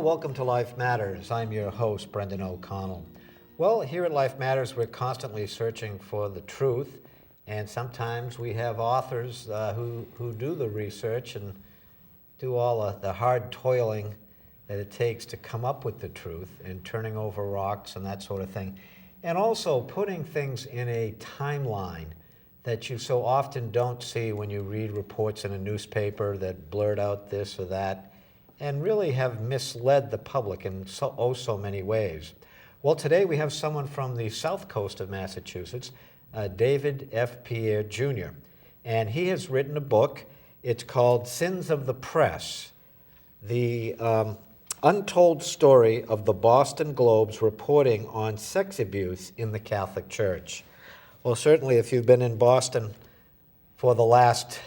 welcome to Life Matters. I'm your host, Brendan O'Connell. Well, here at Life Matters, we're constantly searching for the truth, and sometimes we have authors who do the research and do all the hard toiling that it takes to come up with the truth, and turning over rocks and that sort of thing, and also putting things in a timeline that you so often don't see when you read reports in a newspaper that blurt out this or that, and really have misled the public in so many ways. Well, today we have someone from the south coast of Massachusetts, David F. Pierre, Jr., and he has written a book. It's called Sins of the Press, the untold story of the Boston Globe's reporting on sex abuse in the Catholic Church. Well, certainly if you've been in Boston for the last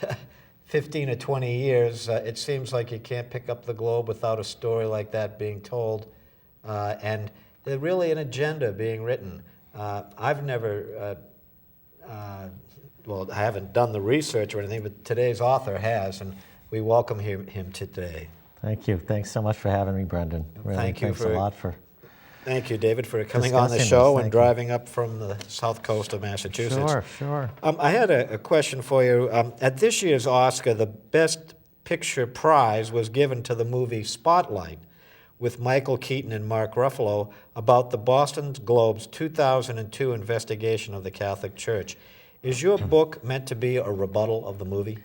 15 or 20 years, it seems like you can't pick up the Globe without a story like that being told, and there's really an agenda being written. I've never, I haven't done the research or anything, but today's author has, and we welcome him today. Thank you. Thanks so much for having me, Brendan. Really, thanks a lot for... Thank you, David, for coming on the show and driving up from the south coast of Massachusetts. Sure. I had a question for you. At this year's Oscar, the Best Picture prize was given to the movie Spotlight, with Michael Keaton and Mark Ruffalo, about the Boston Globe's 2002 investigation of the Catholic Church. Is your book meant to be a rebuttal of the movie?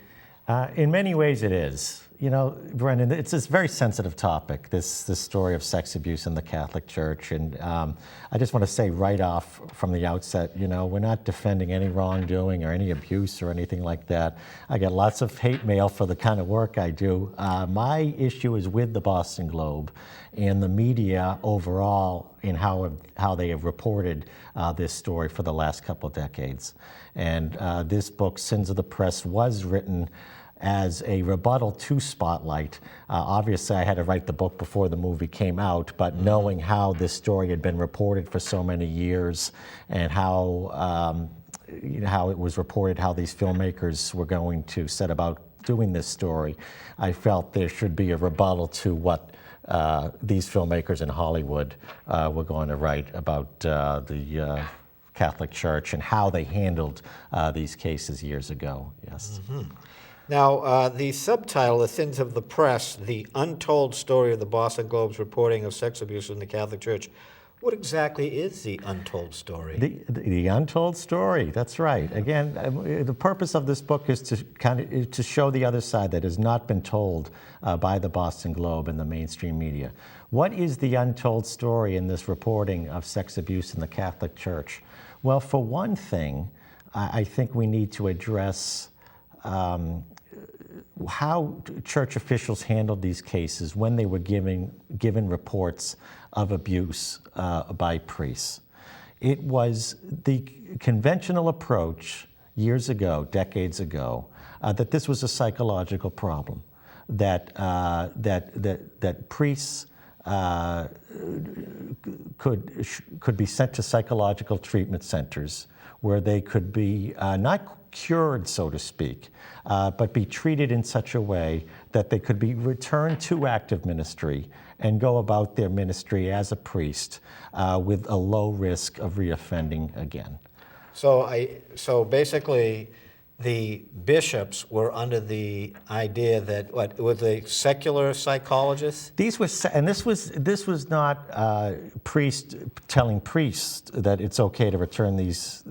In many ways it is. You know, Brendan, it's this very sensitive topic, this story of sex abuse in the Catholic Church. And I just want to say right off from the outset, you know, we're not defending any wrongdoing or any abuse or anything like that. I get lots of hate mail for the kind of work I do. My issue is with the Boston Globe and the media overall in how they have reported this story for the last couple of decades. And this book, Sins of the Press, was written as a rebuttal to Spotlight. Obviously, I had to write the book before the movie came out, but knowing how this story had been reported for so many years and how it was reported how these filmmakers were going to set about doing this story, I felt there should be a rebuttal to what these filmmakers in Hollywood were going to write about the Catholic Church and how they handled these cases years ago. Yes. Mm-hmm. Now, the subtitle, The Sins of the Press, the untold story of the Boston Globe's reporting of sex abuse in the Catholic Church. What exactly is the untold story? The untold story, that's right. Again, the purpose of this book is to show the other side that has not been told by the Boston Globe and the mainstream media. What is the untold story in this reporting of sex abuse in the Catholic Church? Well, for one thing, I think we need to address how church officials handled these cases when they were given reports of abuse by priests. It was the conventional approach years ago, decades ago, that this was a psychological problem, that priests could be sent to psychological treatment centers where they could be not cured, so to speak, but be treated in such a way that they could be returned to active ministry and go about their ministry as a priest with a low risk of reoffending again. So basically, the bishops were under the idea that were they secular psychologists? This was not priests telling priests that it's okay to return these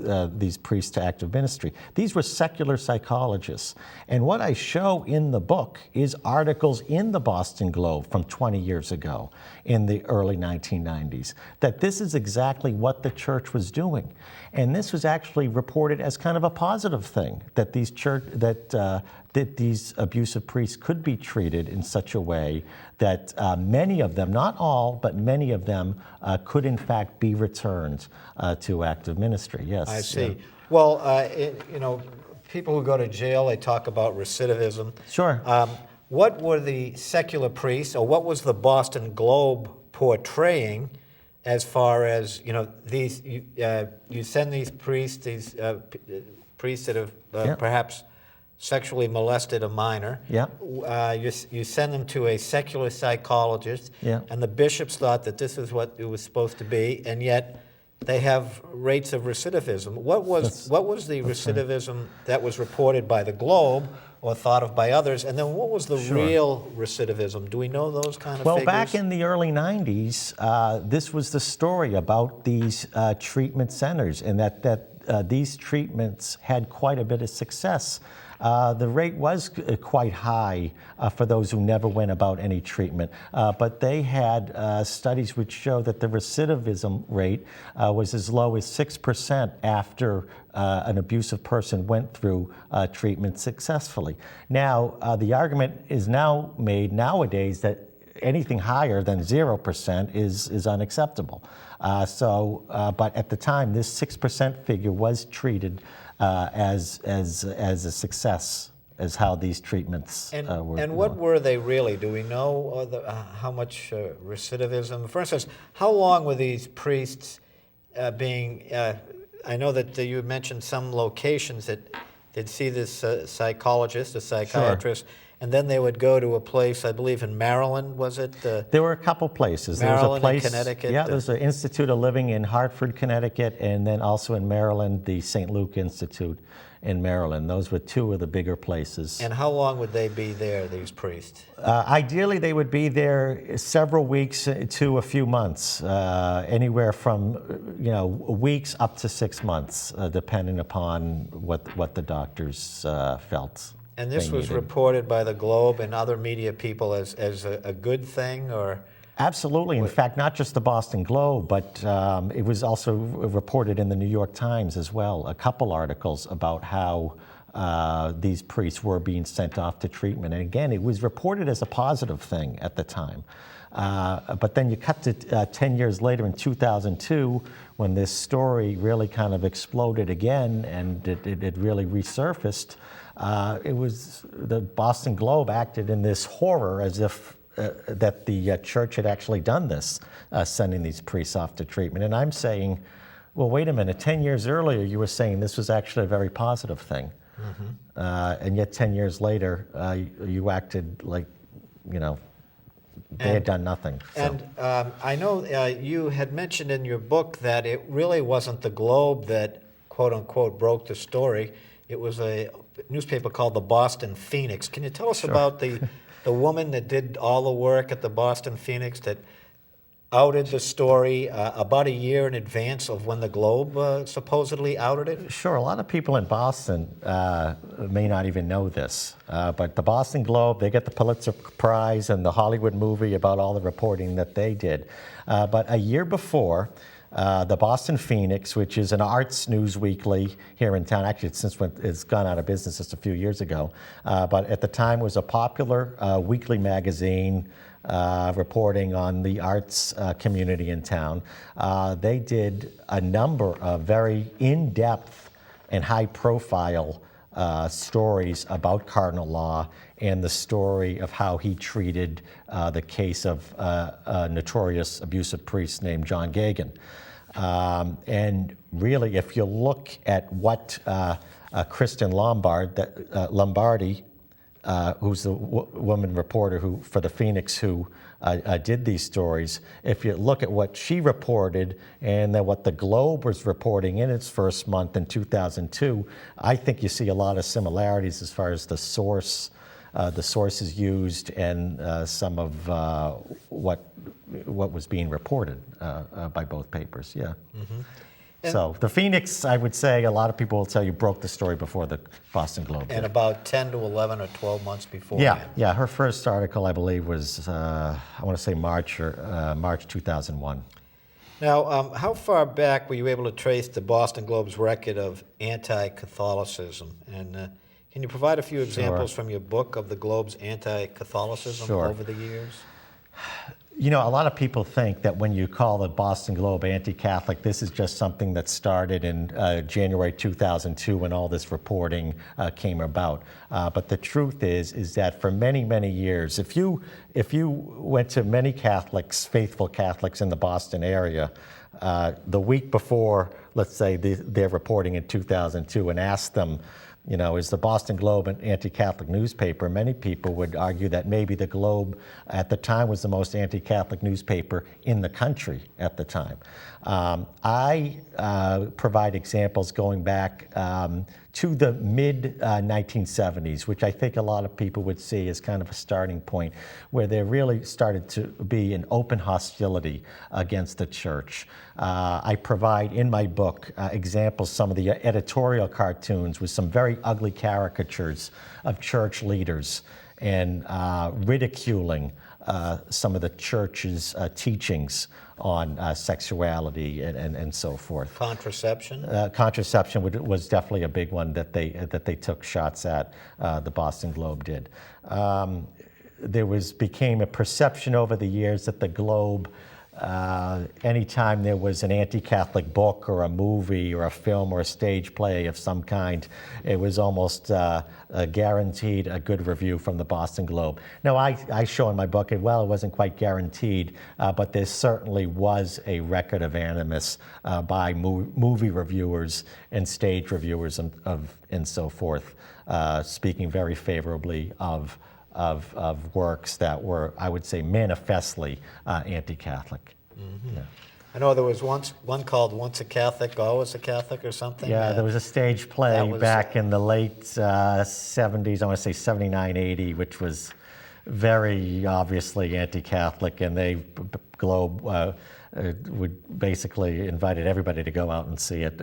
priests to active ministry. These were secular psychologists, and what I show in the book is articles in the Boston Globe from 20 years ago, in the early 1990s, that this is exactly what the church was doing, and this was actually reported as kind of a positive thing, that these abusive priests could be treated in such a way that many of them, not all, but many of them could in fact be returned to active ministry. Yes. I see. Yeah. Well, people who go to jail, they talk about recidivism. Sure. What were the secular priests, or what was the Boston Globe portraying as far as, these, you send these priests that have perhaps sexually molested a minor. Yeah. You send them to a secular psychologist, Yeah. and the bishops thought that this is what it was supposed to be, and yet they have rates of recidivism. What was the recidivism that was reported by the Globe or thought of by others, and then what was the real recidivism? Do we know those kind of figures? Well, back in the early 90s, this was the story about these treatment centers, and that these treatments had quite a bit of success. The rate was quite high for those who never went about any treatment, but they had studies which show that the recidivism rate was as low as 6% after an abusive person went through treatment successful. Now, the argument is now made nowadays that anything higher than 0% is unacceptable. But at the time, this 6% figure was treated as a success, as how these treatments were. And what were they really? Do we know how much recidivism? For instance, how long were these priests being? I know that you mentioned some locations that they'd see this psychologist, a psychiatrist. Sure. And then they would go to a place, I believe in Maryland, was it? There were a couple places. Maryland there was a place, and Connecticut? Yeah, there's an Institute of Living in Hartford, Connecticut, and then also in Maryland, the St. Luke Institute in Maryland. Those were two of the bigger places. And how long would they be there, these priests? Ideally, they would be there several weeks to a few months, anywhere from weeks up to 6 months, depending upon what the doctors felt. And this was reported by the Globe and other media people as a good thing, or? Absolutely. In fact, not just the Boston Globe, but it was also reported in the New York Times as well. A couple articles about how these priests were being sent off to treatment. And again, it was reported as a positive thing at the time. But then you cut to 10 years later in 2002, when this story really kind of exploded again and it really resurfaced. It was the Boston Globe acted in this horror as if that the church had actually done this, sending these priests off to treatment. And I'm saying, well, wait a minute, 10 years earlier you were saying this was actually a very positive thing. Mm-hmm. And yet 10 years later you acted like, they had done nothing. So. And I know you had mentioned in your book that it really wasn't the Globe that, quote unquote, broke the story. It was a newspaper called the Boston Phoenix. Can you tell us about the woman that did all the work at the Boston Phoenix that outed the story about a year in advance of when the Globe supposedly outed it? Sure. A lot of people in Boston may not even know this, but the Boston Globe, they get the Pulitzer Prize and the Hollywood movie about all the reporting that they did. But a year before, the Boston Phoenix, which is an arts news weekly here in town. Actually, it's gone out of business just a few years ago. But at the time was a popular weekly magazine reporting on the arts community in town. They did a number of very in-depth and high-profile stories about Cardinal Law and the story of how he treated the case of a notorious abusive priest named John Gagan. And really, if you look at what Kristen Lombardi, who's the woman reporter for the Phoenix who did these stories, if you look at what she reported and then what the Globe was reporting in its first month in 2002, I think you see a lot of similarities as far as the sources used and some of what was being reported by both papers. Yeah. Mm-hmm. So the Phoenix, I would say, a lot of people will tell you broke the story before the Boston Globe did. And about 10 to 11 or 12 months before. Yeah. Her first article, I believe, was I want to say March 2001. Now, how far back were you able to trace the Boston Globe's record of anti-Catholicism? And can you provide a few examples from your book of the Globe's anti-Catholicism over the years? A lot of people think that when you call the Boston Globe anti-Catholic, this is just something that started in January 2002 when all this reporting came about. But the truth is that for many, many years, if you went to many Catholics, faithful Catholics in the Boston area, the week before, let's say, their reporting in 2002 and asked them, Is the Boston Globe an anti-Catholic newspaper? Many people would argue that maybe the Globe at the time was the most anti-Catholic newspaper in the country at the time. I provide examples going back to the mid-1970s, which I think a lot of people would see as kind of a starting point, where there really started to be an open hostility against the church. I provide in my book examples, some of the editorial cartoons with some very ugly caricatures of church leaders and ridiculing some of the church's teachings on sexuality and so forth. Contraception? Contraception was definitely a big one that they took shots at, the Boston Globe did. There became a perception over the years that the Globe, anytime there was an anti-Catholic book or a movie or a film or a stage play of some kind, it was almost guaranteed a good review from the Boston Globe. Now, I show in my book, it wasn't quite guaranteed, but there certainly was a record of animus by movie reviewers and stage reviewers and so forth, speaking very favorably of works that were, I would say, manifestly anti-Catholic. Mm-hmm. Yeah. I know there was one called Once a Catholic, Always a Catholic or something. Yeah, there was a stage play back in the late 70s, I want to say 79, 80, which was very obviously anti-Catholic, and Globe would basically invited everybody to go out and see it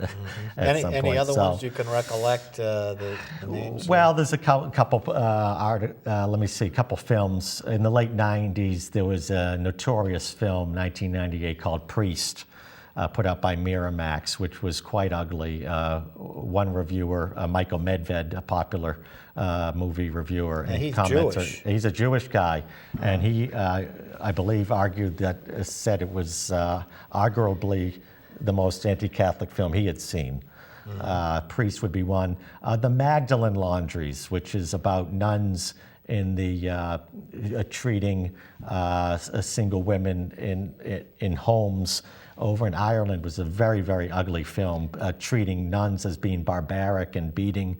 at some point. Any other ones you can recollect, the names? Well, there's a couple films. In the late 90s, there was a notorious film, 1998, called Priest, put out by Miramax, which was quite ugly. One reviewer, Michael Medved, a popular movie reviewer, and he's Jewish. He's a Jewish guy, and he, I believe, said it was arguably the most anti-Catholic film he had seen. Mm-hmm. Priest would be one. The Magdalene Laundries, which is about nuns in the treating single women in homes over in Ireland, was a very, very ugly film, treating nuns as being barbaric and beating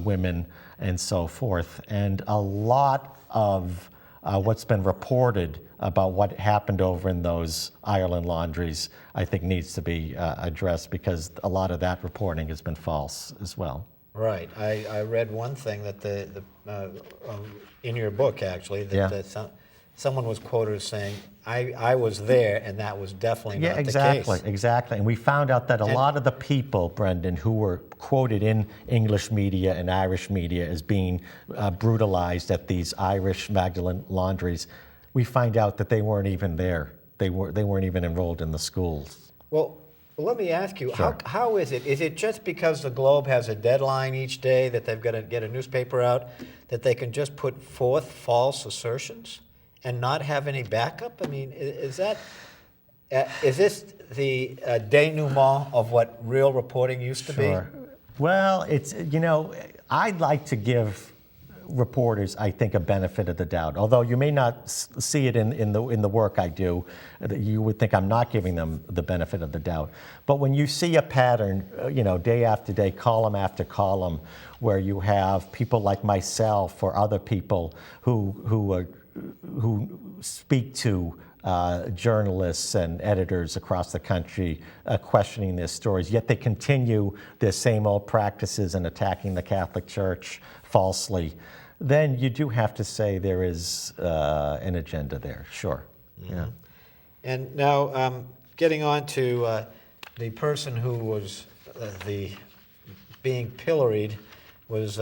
women and so forth. And a lot of what's been reported about what happened over in those Ireland laundries, I think, needs to be addressed, because a lot of that reporting has been false as well. Right. I read one thing that in your book, actually, that someone was quoted as saying, I was there, and that was definitely not the case. Exactly. And we found out that a lot of the people, Brendan, who were quoted in English media and Irish media as being brutalized at these Irish Magdalene laundries, we find out that they weren't even there. They weren't even enrolled in the schools. Well, let me ask you, sure. How is it? Is it just because the Globe has a deadline each day that they've got to get a newspaper out that they can just put forth false assertions and not have any backup? I mean, is this the denouement of what real reporting used to be? Well, it's, I'd like to give reporters, I think, a benefit of the doubt. Although you may not see it in the work I do, you would think I'm not giving them the benefit of the doubt. But when you see a pattern, day after day, column after column, where you have people like myself or other people who speak to journalists and editors across the country questioning their stories, yet they continue their same old practices and attacking the Catholic Church falsely, then you do have to say there is an agenda there, sure. Mm-hmm. Yeah. And now, getting on to the person who was being pilloried was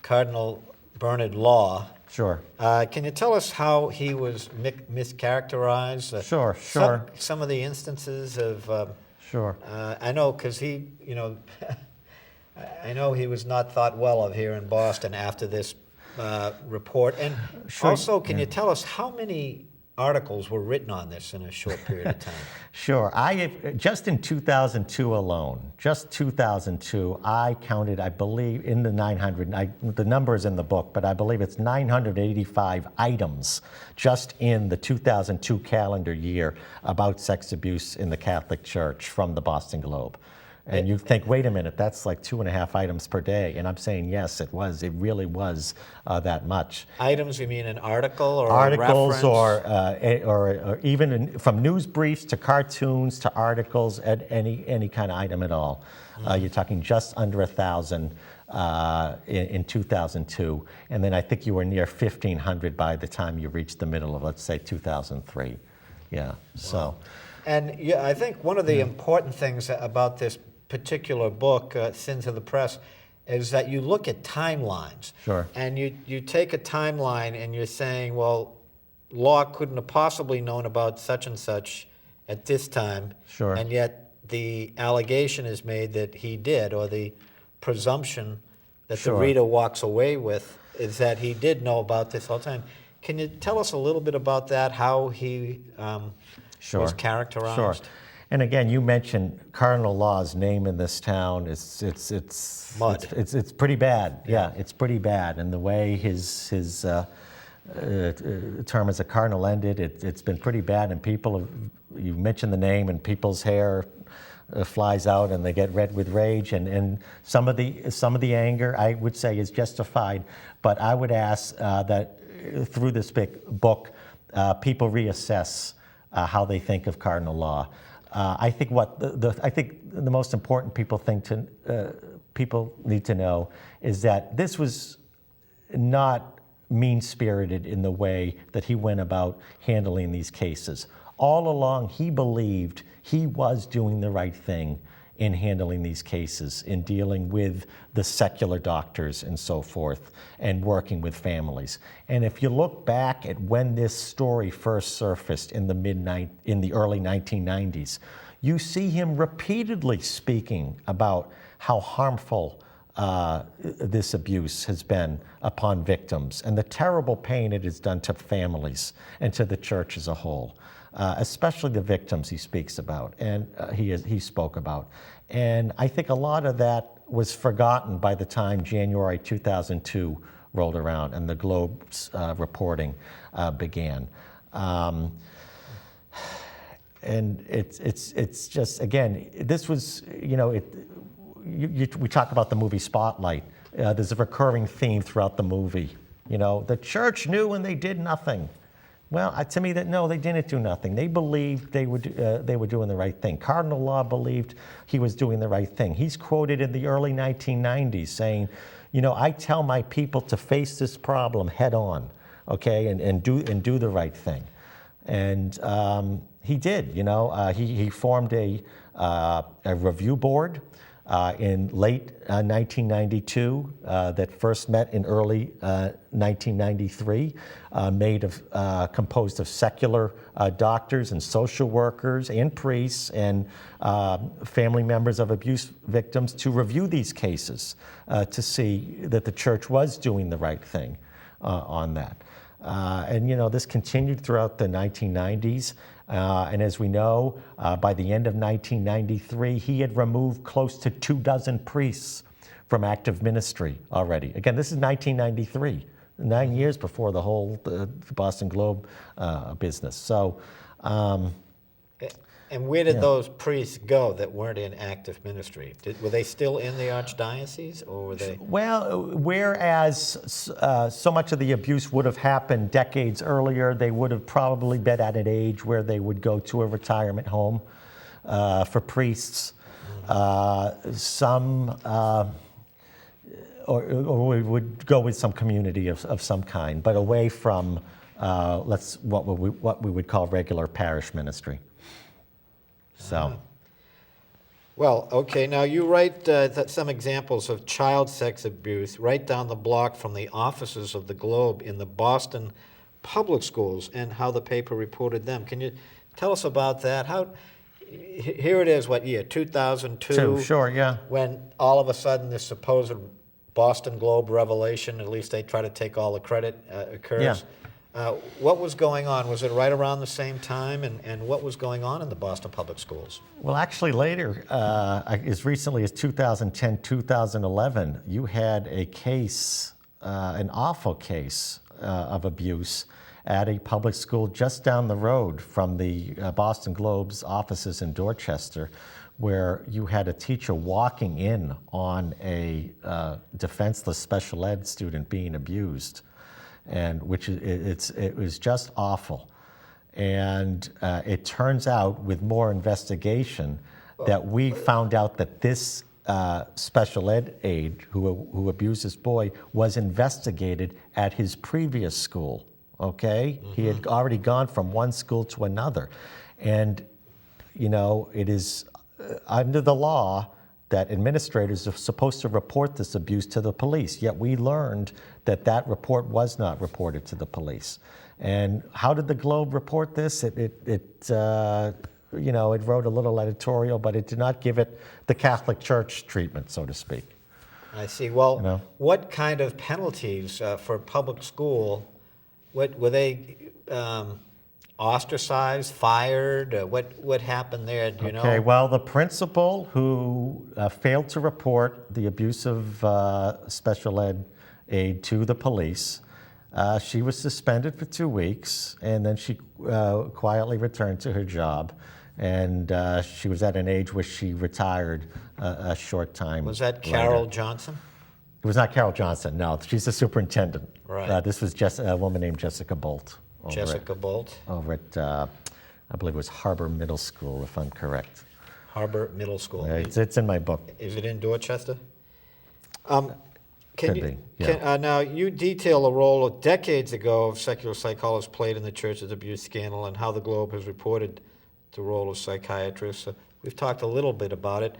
Cardinal Bernard Law. Sure. Can you tell us how he was mischaracterized? Sure. Some of the instances of... Sure. I know, because he, I know he was not thought well of here in Boston after this report. And also, can you tell us how many articles were written on this in a short period of time? Sure. Just in 2002 alone, I counted, I believe, in the 900, the number is in the book, but I believe it's 985 items just in the 2002 calendar year about sex abuse in the Catholic Church from the Boston Globe. And you think, wait a minute, that's like 2.5 items per day. And I'm saying, yes, it was. It really was that much. Items, you mean an article or Articles a reference? or even from news briefs to cartoons to articles, at any kind of item at all. You're talking just under 1,000 in 2002. And then I think you were near 1,500 by the time you reached the middle of, let's say, 2003. Yeah, so. And yeah, I think one of the important things about this particular book, Sins of the Press, is that you look at timelines. Sure. And you take a timeline and you're saying, well, Law couldn't have possibly known about such and such at this time. Sure. And yet the allegation is made that he did, or the presumption that the reader walks away with is that he did know about this all the time. Can you tell us a little bit about that, how he was characterized? Sure. And again, you mentioned Cardinal Law's name in this town. It's mud. It's pretty bad. Yeah, it's pretty bad. And the way his term as a cardinal ended, it's been pretty bad. And people, you mentioned the name, and people's hair flies out, and they get red with rage. And some of the anger, I would say, is justified. But I would ask that through this big book, people reassess how they think of Cardinal Law. I think the most important people need to know is that this was not mean-spirited in the way that he went about handling these cases. All along, he believed he was doing the right thing in handling these cases, in dealing with the secular doctors and so forth, and working with families. And if you look back at when this story first surfaced in the early 1990s, you see him repeatedly speaking about how harmful this abuse has been upon victims and the terrible pain it has done to families and to the church as a whole. Especially the victims he speaks about and he spoke about. And I think a lot of that was forgotten by the time January 2002 rolled around and the Globe's reporting began. And it's just, again, this was, we talk about the movie Spotlight. There's a recurring theme throughout the movie. The church knew and they did nothing. Well, to me, no, they didn't do nothing. They believed they were doing the right thing. Cardinal Law believed he was doing the right thing. He's quoted in the early 1990s saying, I tell my people to face this problem head on, okay, and do the right thing. And he did. He formed a review board in late 1992 that first met in early 1993, composed of secular doctors and social workers and priests and family members of abuse victims to review these cases to see that the church was doing the right thing on that. And this continued throughout the 1990s. And as we know, by the end of 1993, he had removed close to 24 priests from active ministry already. Again, this is 1993, 9 years before the whole the Boston Globe business. So, and where did those priests go that weren't in active ministry? Were they still in the Archdiocese, or were they? Well, whereas so much of the abuse would have happened decades earlier, they would have probably been at an age where they would go to a retirement home for priests. Some, or we would go with some community of some kind, but away from what we would call regular parish ministry. So, well, okay. Now you write some examples of child sex abuse right down the block from the offices of the Globe in the Boston public schools and how the paper reported them. Can you tell us about that? Here it is. What year? 2002. Sure. Yeah. When all of a sudden this supposed Boston Globe revelation, at least they try to take all the credit, occurs. Yeah. What was going on? Was it right around the same time? And what was going on in the Boston public schools? Well, actually later, as recently as 2010, 2011, you had a case, an awful case of abuse at a public school just down the road from the Boston Globe's offices in Dorchester, where you had a teacher walking in on a defenseless special ed student being abused, and it was just awful. And it turns out, with more investigation, that we found out that this special ed aide who abused this boy was investigated at his previous school. Okay, he had already gone from one school to another, and it is under the law that administrators are supposed to report this abuse to the police, yet we learned that that report was not reported to the police. And how did the Globe report this? It wrote a little editorial, but it did not give it the Catholic Church treatment, so to speak. I see. Well, what kind of penalties for public school, were they ostracized, fired? What happened there? Do you know? Okay, well, the principal who failed to report the abuse of special ed aide to the police, she was suspended for 2 weeks, and then she quietly returned to her job. And she was at an age where she retired a short time. Was that Carol Johnson? It was not Carol Johnson, no. She's the superintendent. Right. This was just a woman named Jessica Bolt. Over at, I believe it was Harbor Middle School, if I'm correct. Harbor Middle School. It's in my book. Is it in Dorchester? Could be, yeah. Now, you detail a role decades ago of secular psychologists played in the church's abuse scandal and how the Globe has reported the role of psychiatrists. We've talked a little bit about it.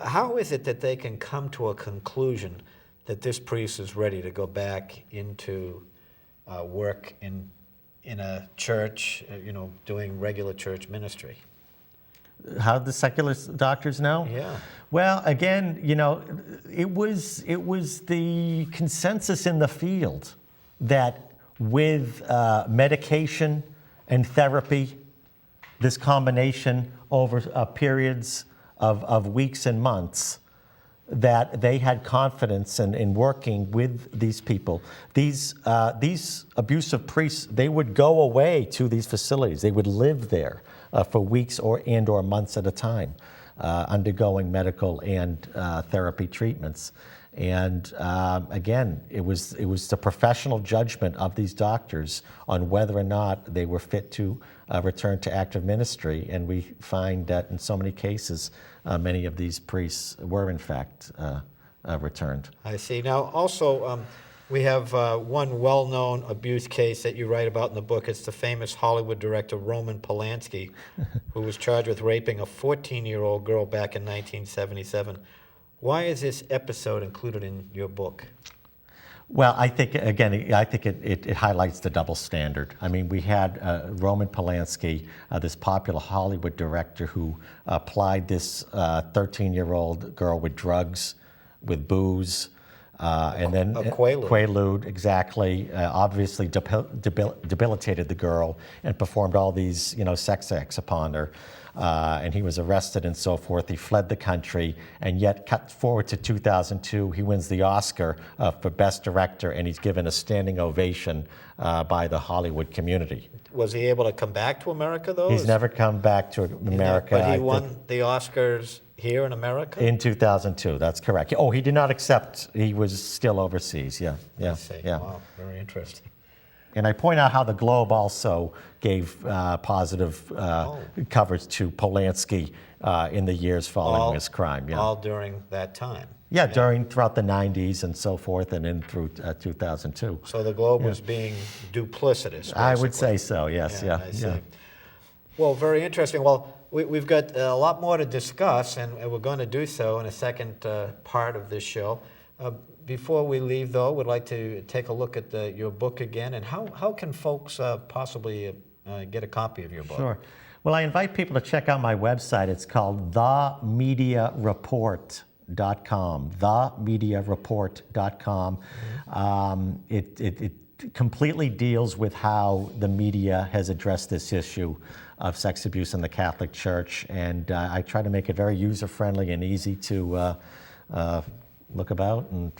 How is it that they can come to a conclusion that this priest is ready to go back into work in a church, doing regular church ministry? How did the secular doctors know? Yeah. Well, again, it was the consensus in the field that with medication and therapy, this combination over periods of weeks and months, that they had confidence in working with these people. These abusive priests, they would go away to these facilities. They would live there for weeks or months at a time, undergoing medical and therapy treatments. And again, it was the professional judgment of these doctors on whether or not they were fit to return to active ministry. And we find that in so many cases, many of these priests were in fact returned. I see. Now, also, we have one well-known abuse case that you write about in the book. It's the famous Hollywood director Roman Polanski, who was charged with raping a 14-year-old girl back in 1977. Why is this episode included in your book? Well, I think, again, it highlights the double standard. I mean, we had Roman Polanski, this popular Hollywood director who applied this 13-year-old girl with drugs, with booze, and then Quaalude, exactly. Obviously debilitated the girl and performed all these, sex acts upon her. And he was arrested and so forth. He fled the country, and yet cut forward to 2002, he wins the Oscar for Best Director, and he's given a standing ovation by the Hollywood community. Was he able to come back to America, though? He's never come back to America. But he won the Oscars here in America? In 2002, that's correct. Oh, he did not accept. He was still overseas, yeah. I see. Yeah. Wow, very interesting. And I point out how the Globe also gave positive coverage to Polanski in the years following his crime. Yeah. All during that time. Yeah, throughout the 90s and so forth, and in through 2002. So the Globe was being duplicitous, basically. I would say so, yes. Yeah. I see. Well, very interesting. Well, we've got a lot more to discuss, and we're going to do so in a second part of this show. Before we leave, though, we'd like to take a look at your book again. And how can folks possibly get a copy of your book? Sure. Well, I invite people to check out my website. It's called themediareport.com, themediareport.com. It completely deals with how the media has addressed this issue of sex abuse in the Catholic Church. And I try to make it very user-friendly and easy to look about and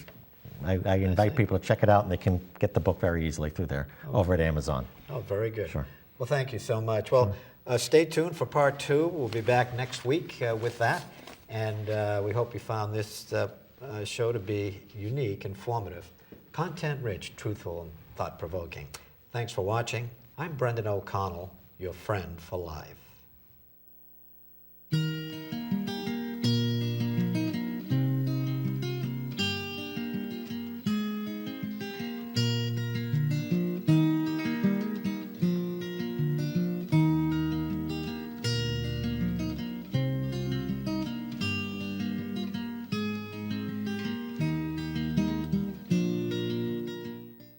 I invite people to check it out, and they can get the book very easily through there over at Amazon. Oh, very good. Sure. Well, thank you so much. Well, stay tuned for part 2. We'll be back next week with that. And we hope you found this show to be unique, informative, content-rich, truthful, and thought-provoking. Thanks for watching. I'm Brendan O'Connell, your friend for life.